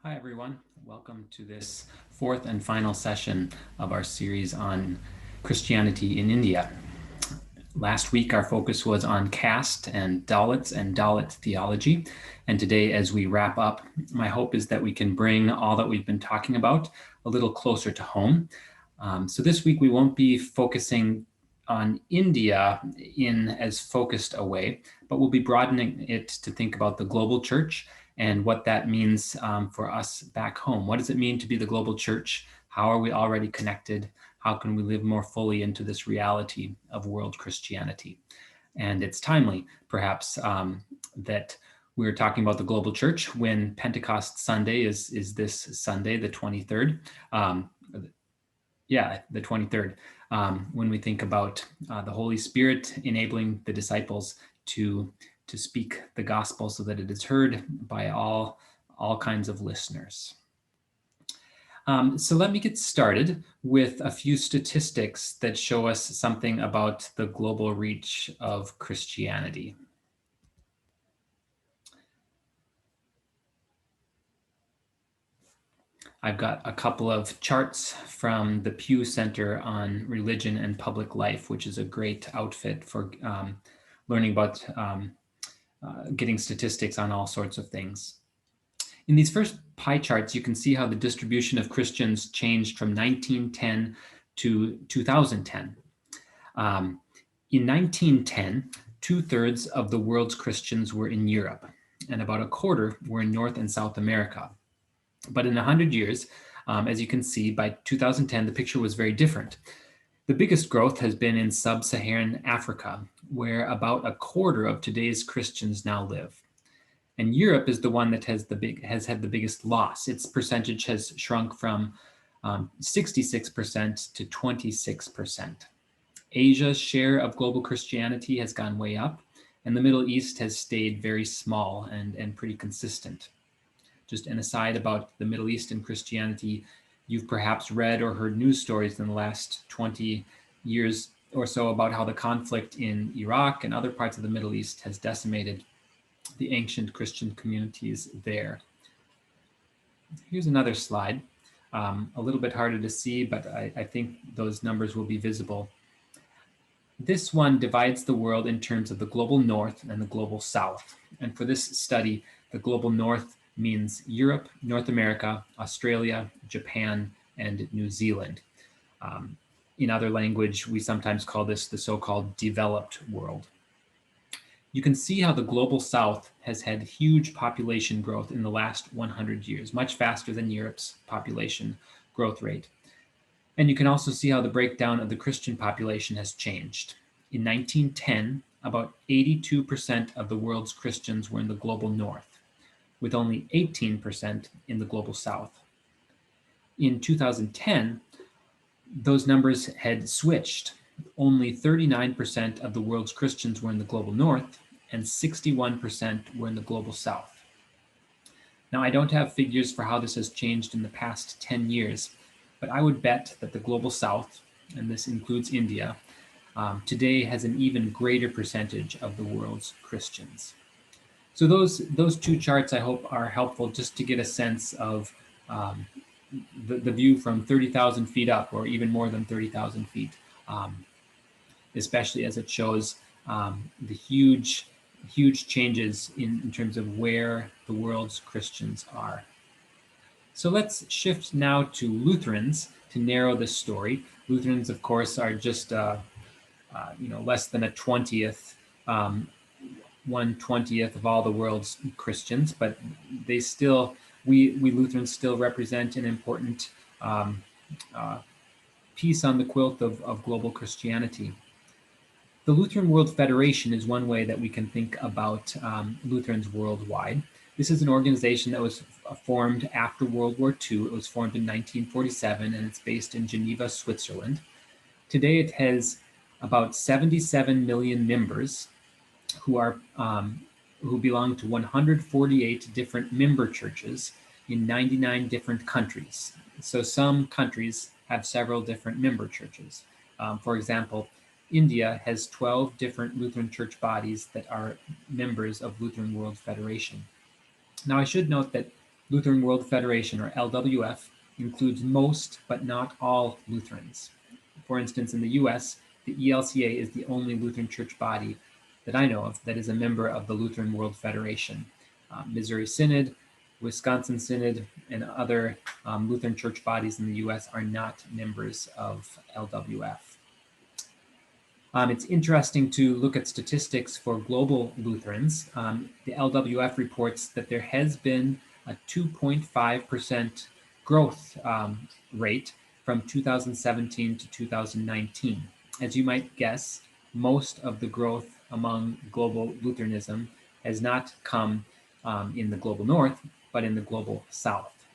Hi, everyone. Welcome to this fourth and final session of our series on Christianity in India. Last week, our focus was on caste and Dalit theology. And today, as we wrap up, my hope is that we can bring all that we've been talking about a little closer to home. So this week, we won't be focusing on India in as focused a way, but we'll be broadening it to think about the global church and what that means for us back home. What does it mean to be the global church? How are we already connected? How can we live more fully into this reality of world Christianity? And it's timely, perhaps, that we're talking about the global church when Pentecost Sunday is this Sunday, the 23rd. The 23rd, when we think about the Holy Spirit enabling the disciples to speak the gospel so that it is heard by all kinds of listeners. So let me get started with a few statistics that show us something about the global reach of Christianity. I've got a couple of charts from the Pew Center on Religion and Public Life, which is a great outfit for learning about getting statistics on all sorts of things. In these first pie charts, you can see how the distribution of Christians changed from 1910 to 2010. In 1910, 2/3 of the world's Christians were in Europe, and about a quarter were in North and South America. But in 100 years, as you can see, by 2010, the picture was very different. The biggest growth has been in sub-Saharan Africa, where about a quarter of today's Christians now live. And Europe is the one that has had the biggest loss. Its percentage has shrunk from 66% to 26%. Asia's share of global Christianity has gone way up, and the Middle East has stayed very small and pretty consistent. Just an aside about the Middle East and Christianity, you've perhaps read or heard news stories in the last 20 years or so about how the conflict in Iraq and other parts of the Middle East has decimated the ancient Christian communities there. Here's another slide, a little bit harder to see, but I think those numbers will be visible. This one divides the world in terms of the global north and the global south. And for this study, the global north means Europe, North America, Australia, Japan, and New Zealand. In other language, we sometimes call this the so-called developed world. You can see how the global south has had huge population growth in the last 100 years, much faster than Europe's population growth rate. And you can also see how the breakdown of the Christian population has changed. In 1910, about 82% of the world's Christians were in the global north, with only 18% in the global south. In 2010, those numbers had switched. Only 39% of the world's Christians were in the global north, and 61% were in the global south. Now, I don't have figures for how this has changed in the past 10 years, but I would bet that the global south, and this includes India, today has an even greater percentage of the world's Christians. So those two charts, I hope, are helpful just to get a sense of the view from 30,000 feet up, or even more than 30,000 feet, especially as it shows the huge changes in terms of where the world's Christians are. So let's shift now to Lutherans to narrow this story. Lutherans, of course, are just less than a 20th, 1/20th of all the world's Christians, but they still, we Lutherans still represent an important piece on the quilt of global Christianity. The Lutheran World Federation is one way that we can think about Lutherans worldwide. This is an organization that was formed after World War II. It was formed in 1947, and it's based in Geneva, Switzerland. Today, it has about 77 million members who belong to 148 different member churches in 99 different countries. So some countries have several different member churches. For example, India has 12 different Lutheran church bodies that are members of Lutheran World Federation. Now, I should note that Lutheran World Federation, or LWF, includes most but not all Lutherans. For instance, in the US, the ELCA is the only Lutheran church body that I know of that is a member of the Lutheran World Federation. Missouri Synod, Wisconsin Synod, and other Lutheran church bodies in the US are not members of LWF. It's interesting to look at statistics for global Lutherans. The LWF reports that there has been a 2.5% growth rate from 2017 to 2019. As you might guess, most of the growth among global Lutheranism has not come in the global north, but in the global south.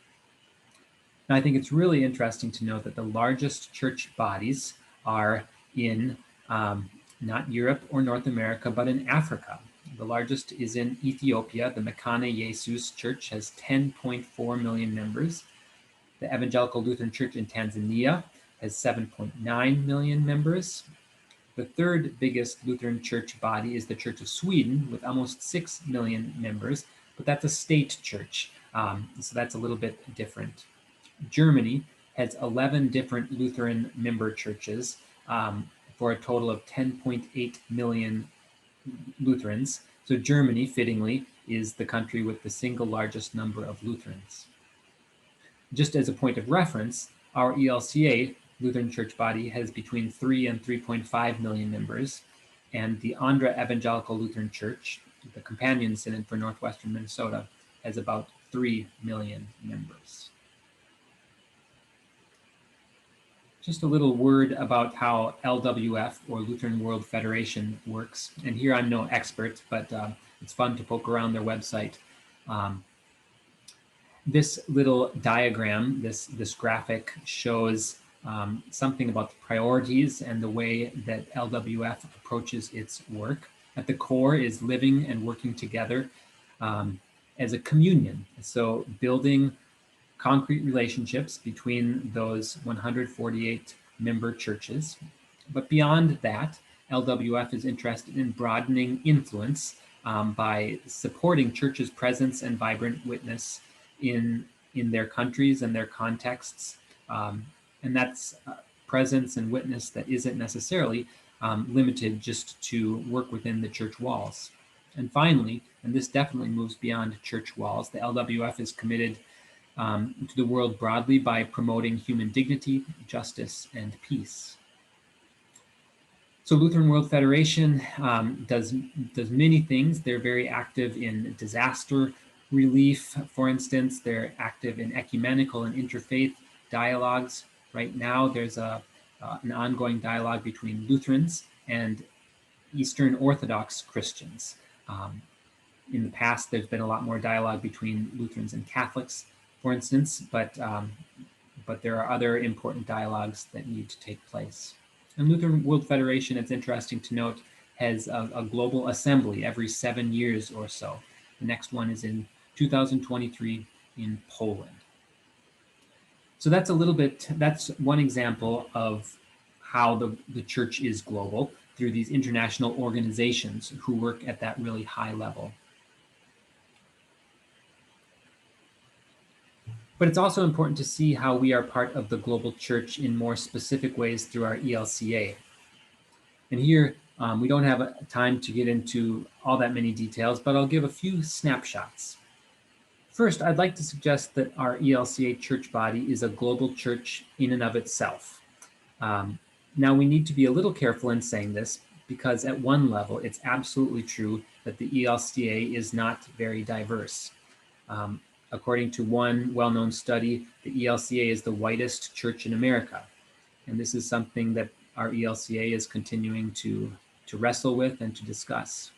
Now, I think it's really interesting to note that the largest church bodies are in not Europe or North America, but in Africa. The largest is in Ethiopia. The Mekane Jesus Church has 10.4 million members. The Evangelical Lutheran Church in Tanzania has 7.9 million members. The third biggest Lutheran church body is the Church of Sweden, with almost 6 million members, but that's a state church, so that's a little bit different. Germany has 11 different Lutheran member churches, for a total of 10.8 million Lutherans. So Germany, fittingly, is the country with the single largest number of Lutherans. Just as a point of reference, our ELCA, Lutheran church body, has between 3 and 3.5 million members, and the Andhra Evangelical Lutheran Church, the companion synod for northwestern Minnesota, has about 3 million members. Just a little word about how LWF, or Lutheran World Federation, works. And here I'm no expert, but it's fun to poke around their website. This little diagram, this graphic, shows something about the priorities and the way that LWF approaches its work. At the core is living and working together as a communion. So building concrete relationships between those 148 member churches. But beyond that, LWF is interested in broadening influence by supporting churches' presence and vibrant witness in their countries and their contexts. And that's presence and witness that isn't necessarily limited just to work within the church walls. And finally, and this definitely moves beyond church walls, the LWF is committed to the world broadly by promoting human dignity, justice, and peace. So Lutheran World Federation does many things. They're very active in disaster relief, for instance. They're active in ecumenical and interfaith dialogues. Right now, there's an ongoing dialogue between Lutherans and Eastern Orthodox Christians. In the past, there's been a lot more dialogue between Lutherans and Catholics, for instance, but there are other important dialogues that need to take place. And Lutheran World Federation, it's interesting to note, has a global assembly every 7 years or so. The next one is in 2023 in Poland. So that's one example of how the church is global, through these international organizations who work at that really high level. But it's also important to see how we are part of the global church in more specific ways through our ELCA. And here, we don't have time to get into all that many details, but I'll give a few snapshots. First, I'd like to suggest that our ELCA church body is a global church in and of itself. Now, we need to be a little careful in saying this, because at one level, it's absolutely true that the ELCA is not very diverse. According to one well-known study, the ELCA is the whitest church in America. And this is something that our ELCA is continuing to wrestle with and to discuss.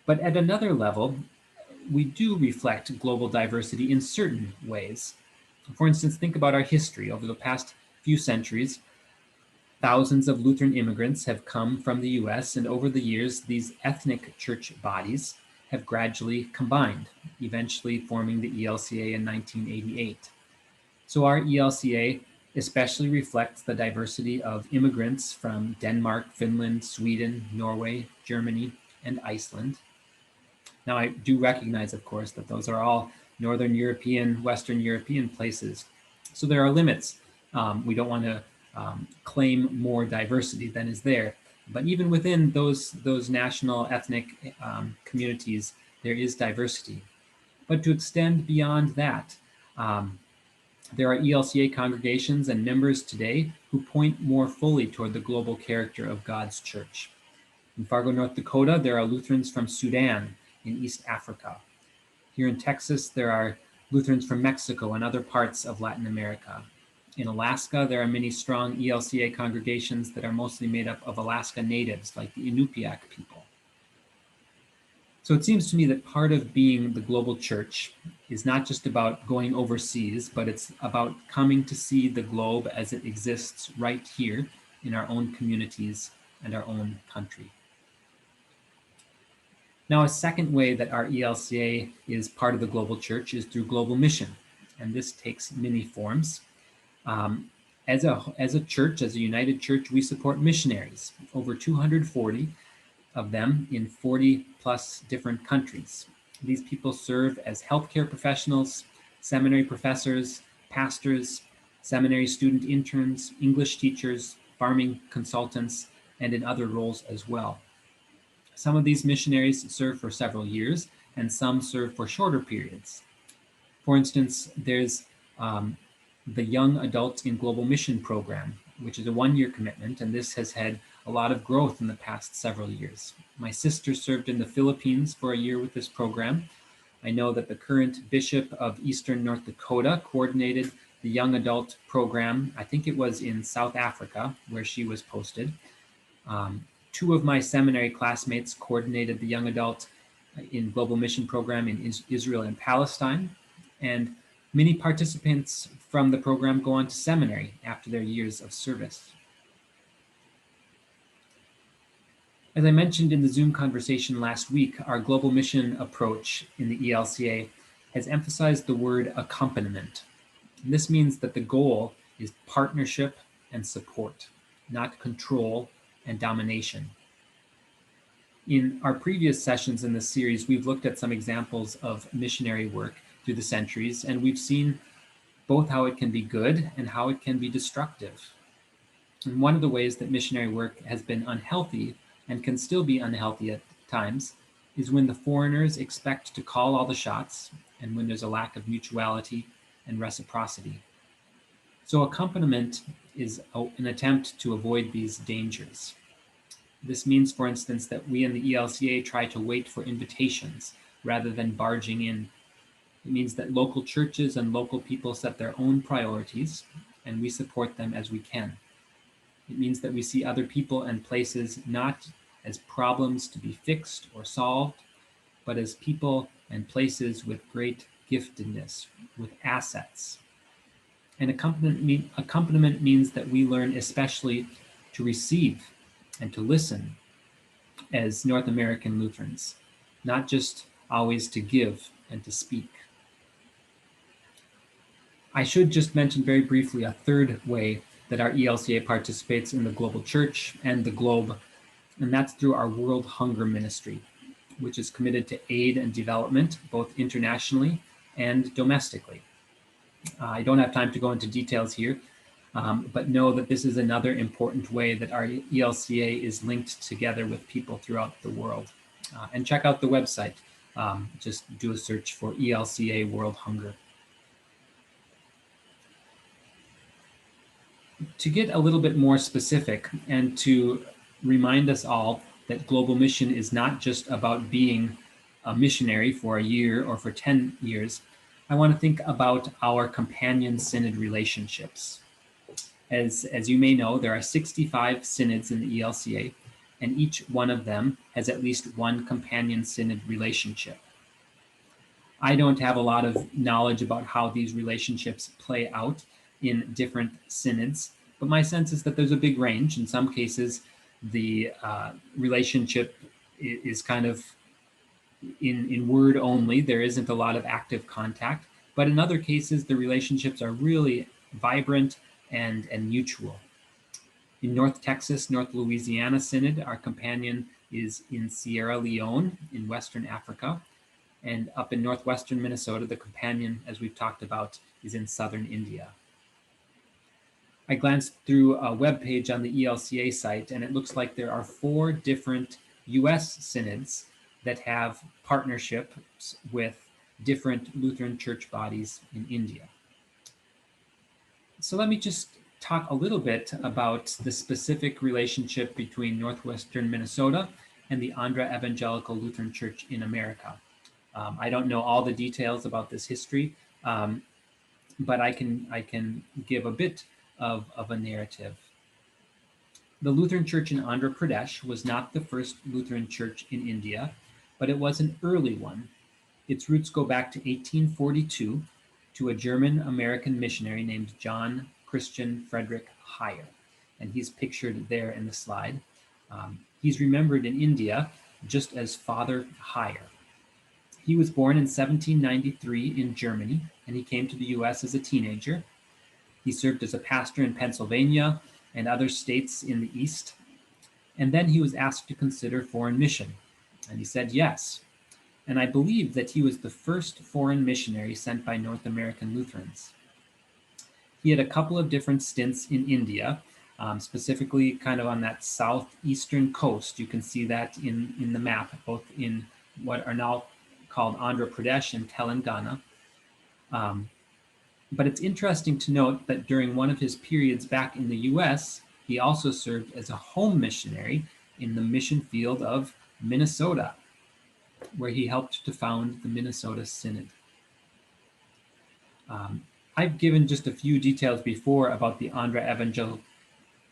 But at another level, we do reflect global diversity in certain ways. For instance, think about our history. Over the past few centuries, thousands of Lutheran immigrants have come from the US, and over the years, these ethnic church bodies have gradually combined, eventually forming the ELCA in 1988. So our ELCA especially reflects the diversity of immigrants from Denmark, Finland, Sweden, Norway, Germany, and Iceland. Now, I do recognize, of course, that those are all Northern European, Western European places. So there are limits. We don't want to claim more diversity than is there. But even within those national ethnic communities, there is diversity. But to extend beyond that, there are ELCA congregations and members today who point more fully toward the global character of God's church. In Fargo, North Dakota, there are Lutherans from Sudan in East Africa. Here in Texas, there are Lutherans from Mexico and other parts of Latin America. In Alaska, there are many strong ELCA congregations that are mostly made up of Alaska natives, like the Inupiaq people. So it seems to me that part of being the global church is not just about going overseas, but it's about coming to see the globe as it exists right here in our own communities and our own country. Now, a second way that our ELCA is part of the global church is through global mission, and this takes many forms. As a church, as a united church, we support missionaries, over 240 of them in 40 plus different countries. These people serve as healthcare professionals, seminary professors, pastors, seminary student interns, English teachers, farming consultants, and in other roles as well. Some of these missionaries serve for several years, and some serve for shorter periods. For instance, there's the Young Adults in Global Mission program, which is a one-year commitment, and this has had a lot of growth in the past several years. My sister served in the Philippines for a year with this program. I know that the current Bishop of Eastern North Dakota coordinated the Young Adult program. I think it was in South Africa, where she was posted. Two of my seminary classmates coordinated the Young Adult in Global Mission program in Israel and Palestine, and many participants from the program go on to seminary after their years of service. As I mentioned in the Zoom conversation last week, our global mission approach in the ELCA has emphasized the word accompaniment. And this means that the goal is partnership and support, not control and domination. In our previous sessions in this series, we've looked at some examples of missionary work through the centuries, and we've seen both how it can be good and how it can be destructive. And one of the ways that missionary work has been unhealthy and can still be unhealthy at times is when the foreigners expect to call all the shots and when there's a lack of mutuality and reciprocity. So accompaniment is an attempt to avoid these dangers. This means, for instance, that we in the ELCA try to wait for invitations rather than barging in. It means that local churches and local people set their own priorities, and we support them as we can. It means that we see other people and places not as problems to be fixed or solved, but as people and places with great giftedness, with assets. And accompaniment means that we learn especially to receive and to listen as North American Lutherans, not just always to give and to speak. I should just mention very briefly a third way that our ELCA participates in the global church and the globe, and that's through our World Hunger Ministry, which is committed to aid and development, both internationally and domestically. I don't have time to go into details here, but know that this is another important way that our ELCA is linked together with people throughout the world. And check out the website. Just do a search for ELCA World Hunger. To get a little bit more specific and to remind us all that global mission is not just about being a missionary for a year or for 10 years, I want to think about our companion synod relationships. As you may know, there are 65 synods in the ELCA, and each one of them has at least one companion synod relationship. I don't have a lot of knowledge about how these relationships play out in different synods, but my sense is that there's a big range. In some cases, the relationship is kind of in word only. There isn't a lot of active contact, but in other cases, the relationships are really vibrant and mutual. In North Texas, North Louisiana Synod, our companion is in Sierra Leone in Western Africa. And up in northwestern Minnesota, the companion, as we've talked about, is in southern India. I glanced through a webpage on the ELCA site, and it looks like there are 4 different US synods that have partnerships with different Lutheran church bodies in India. So let me just talk a little bit about the specific relationship between northwestern Minnesota and the Andhra Evangelical Lutheran Church in America. I don't know all the details about this history, but I can give a bit of a narrative. The Lutheran Church in Andhra Pradesh was not the first Lutheran church in India, but it was an early one. Its roots go back to 1842 to a German-American missionary named John Christian Frederick Heyer, and he's pictured there in the slide. He's remembered in India just as Father Heyer. He was born in 1793 in Germany, and he came to the US as a teenager. He served as a pastor in Pennsylvania and other states in the East. And then he was asked to consider foreign mission, and he said yes. And I believe that he was the first foreign missionary sent by North American Lutherans. He had a couple of different stints in India, specifically kind of on that southeastern coast. You can see that in the map, both in what are now called Andhra Pradesh and Telangana. But it's interesting to note that during one of his periods back in the US, he also served as a home missionary in the mission field of Minnesota, where he helped to found the Minnesota Synod. I've given just a few details before about the Andhra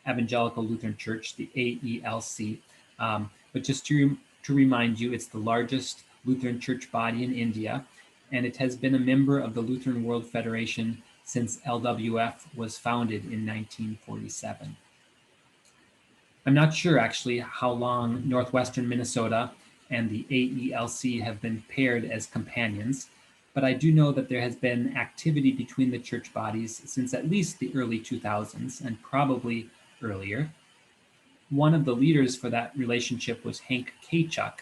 Evangelical Lutheran Church, the AELC, but just to remind you, it's the largest Lutheran church body in India, and it has been a member of the Lutheran World Federation since LWF was founded in 1947. I'm not sure actually how long northwestern Minnesota and the AELC have been paired as companions, but I do know that there has been activity between the church bodies since at least the early 2000s and probably earlier. One of the leaders for that relationship was Hank Kachuk.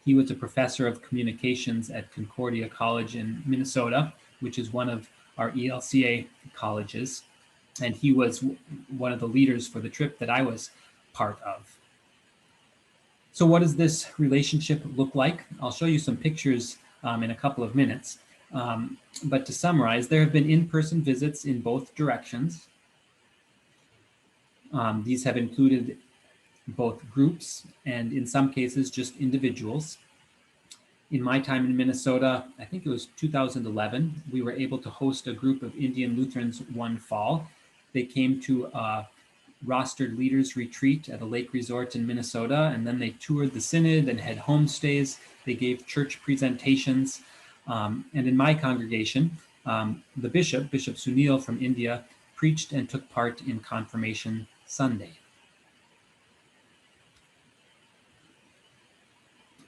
He was a professor of communications at Concordia College in Minnesota, which is one of our ELCA colleges. And he was one of the leaders for the trip that I was part of. So what does this relationship look like? I'll show you some pictures in a couple of minutes. But to summarize, there have been in-person visits in both directions. These have included both groups and in some cases just individuals. In my time in Minnesota, I think it was 2011, we were able to host a group of Indian Lutherans one fall. They came to a rostered leaders retreat at a lake resort in Minnesota, and then they toured the synod and had homestays. They gave church presentations. And in my congregation, the Bishop Sunil from India, preached and took part in Confirmation Sunday.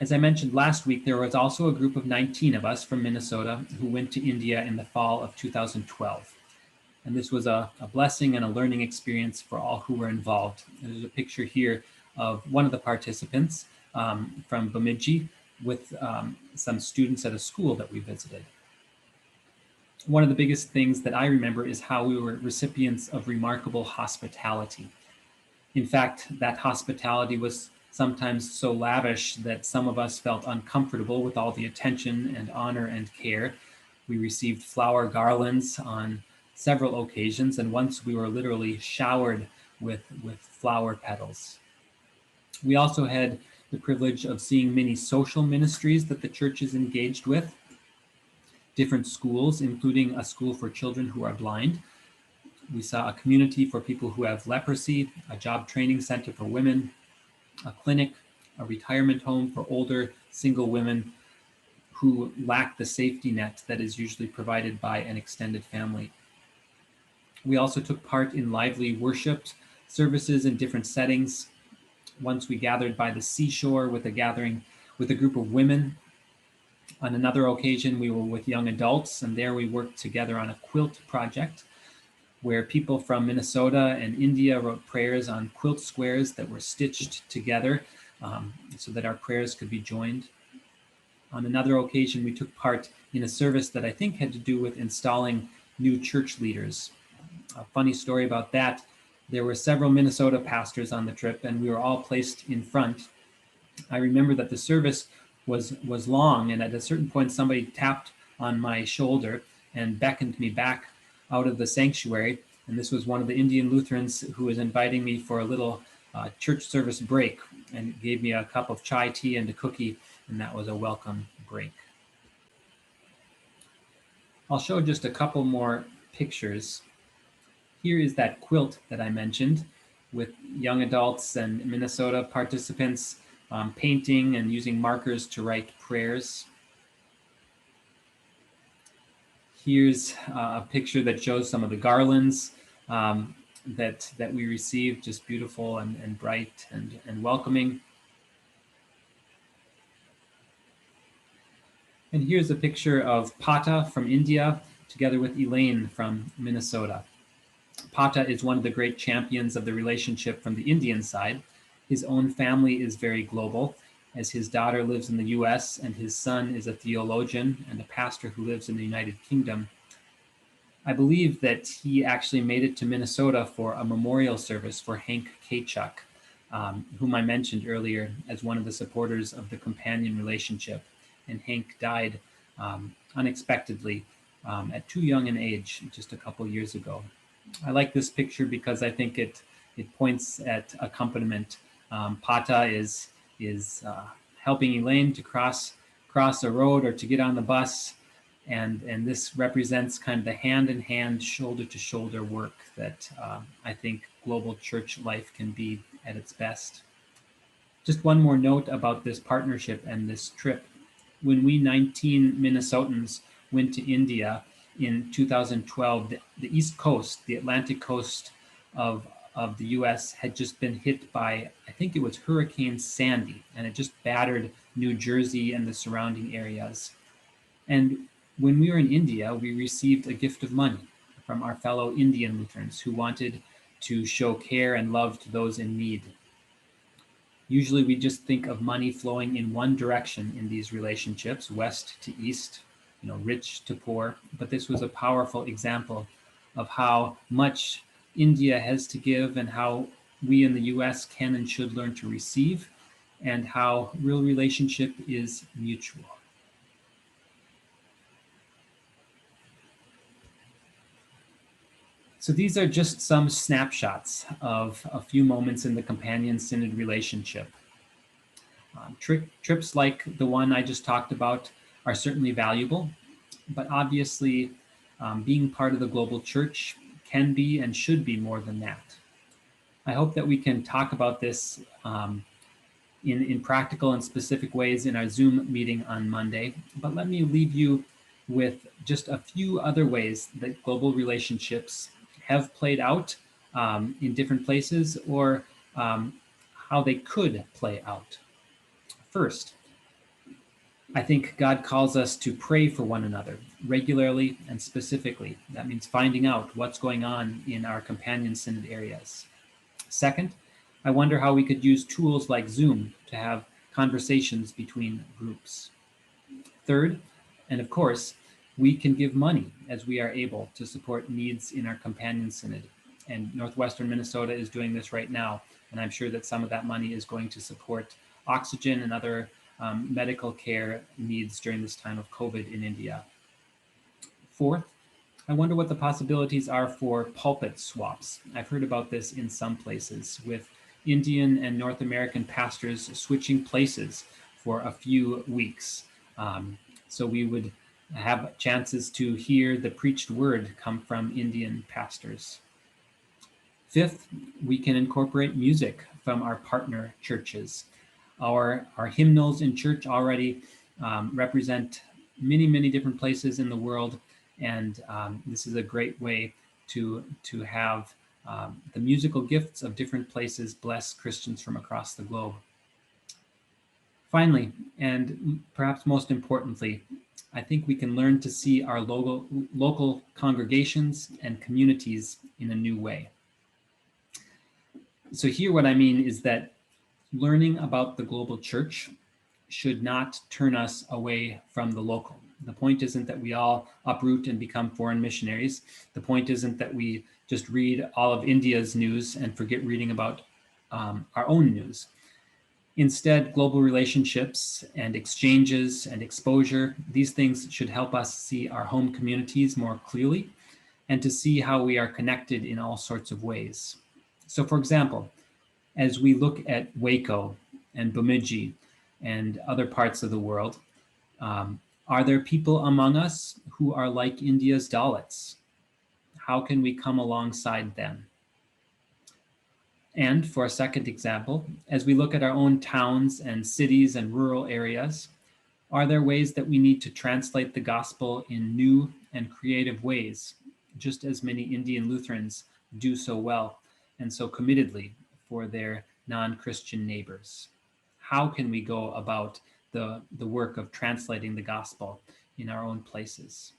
As I mentioned last week, there was also a group of 19 of us from Minnesota who went to India in the fall of 2012. And this was a blessing and a learning experience for all who were involved. There's a picture here of one of the participants from Bemidji with some students at a school that we visited. One of the biggest things that I remember is how we were recipients of remarkable hospitality. In fact, that hospitality was sometimes so lavish that some of us felt uncomfortable with all the attention and honor and care. We received flower garlands on several occasions, and once we were literally showered with flower petals. We also had the privilege of seeing many social ministries that the church is engaged with, different schools, including a school for children who are blind. We saw a community for people who have leprosy, a job training center for women, a clinic, a retirement home for older single women who lack the safety net that is usually provided by an extended family. We also took part in lively worship services in different settings. Once we gathered by the seashore with a group of women. On another occasion, we were with young adults, and there we worked together on a quilt project where people from Minnesota and India wrote prayers on quilt squares that were stitched together so that our prayers could be joined. On another occasion, we took part in a service that I think had to do with installing new church leaders. A funny story about that, there were several Minnesota pastors on the trip, and we were all placed in front. I remember that the service was long, and at a certain point, somebody tapped on my shoulder and beckoned me back out of the sanctuary. And this was one of the Indian Lutherans who was inviting me for a little church service break, and gave me a cup of chai tea and a cookie, and that was a welcome break. I'll show just a couple more pictures. Here is that quilt that I mentioned with young adults and Minnesota participants painting and using markers to write prayers. Here's a picture that shows some of the garlands that we received, just beautiful and bright and welcoming. And here's a picture of Pata from India together with Elaine from Minnesota. Pata is one of the great champions of the relationship from the Indian side. His own family is very global, as his daughter lives in the US and his son is a theologian and a pastor who lives in the United Kingdom. I believe that he actually made it to Minnesota for a memorial service for Hank Kachuk, whom I mentioned earlier as one of the supporters of the companion relationship. And Hank died unexpectedly at too young an age, just a couple years ago. I like this picture because I think it points at accompaniment. Pata is helping Elaine to cross a road or to get on the bus, and this represents kind of the hand-in-hand, shoulder-to-shoulder work that I think global church life can be at its best. Just one more note about this partnership and this trip. When we 19 Minnesotans went to India in 2012, the East Coast, the Atlantic coast of the US had just been hit by, I think it was Hurricane Sandy, and it just battered New Jersey and the surrounding areas. And when we were in India, we received a gift of money from our fellow Indian Lutherans who wanted to show care and love to those in need. Usually we just think of money flowing in one direction in these relationships, west to east, rich to poor. But this was a powerful example of how much India has to give and how we in the US can and should learn to receive, and how real relationship is mutual. So these are just some snapshots of a few moments in the companion synod relationship. Trips like the one I just talked about are certainly valuable, but obviously being part of the global church can be and should be more than that. I hope that we can talk about this in practical and specific ways in our Zoom meeting on Monday, but let me leave you with just a few other ways that global relationships have played out in different places, or how they could play out. First, I think God calls us to pray for one another regularly and specifically. That means finding out what's going on in our companion synod areas. Second, I wonder how we could use tools like Zoom to have conversations between groups. Third, and of course, we can give money as we are able to support needs in our companion synod. And Northwestern Minnesota is doing this right now. And I'm sure that some of that money is going to support oxygen and other medical care needs during this time of COVID in India. Fourth, I wonder what the possibilities are for pulpit swaps. I've heard about this in some places, with Indian and North American pastors switching places for a few weeks. So we would have chances to hear the preached word come from Indian pastors. Fifth, we can incorporate music from our partner churches. Our hymnals in church already represent many, many different places in the world, and this is a great way to have the musical gifts of different places bless Christians from across the globe. Finally, and perhaps most importantly, I think we can learn to see our local congregations and communities in a new way. So here what I mean is that learning about the global church should not turn us away from the local. The point isn't that we all uproot and become foreign missionaries. The point isn't that we just read all of India's news and forget reading about our own news. Instead, global relationships and exchanges and exposure, these things should help us see our home communities more clearly and to see how we are connected in all sorts of ways. So, for example, as we look at Waco and Bemidji and other parts of the world, are there people among us who are like India's Dalits? How can we come alongside them? And for a second example, as we look at our own towns and cities and rural areas, are there ways that we need to translate the gospel in new and creative ways, just as many Indian Lutherans do so well and so committedly for their non-Christian neighbors? How can we go about the work of translating the gospel in our own places?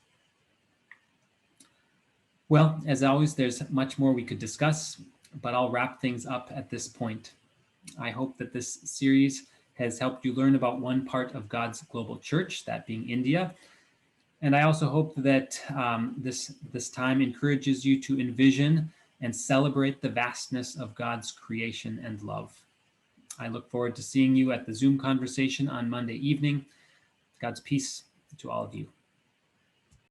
Well, as always, there's much more we could discuss, but I'll wrap things up at this point. I hope that this series has helped you learn about one part of God's global church, that being India. And I also hope that this time encourages you to envision and celebrate the vastness of God's creation and love. I look forward to seeing you at the Zoom conversation on Monday evening. God's peace to all of you.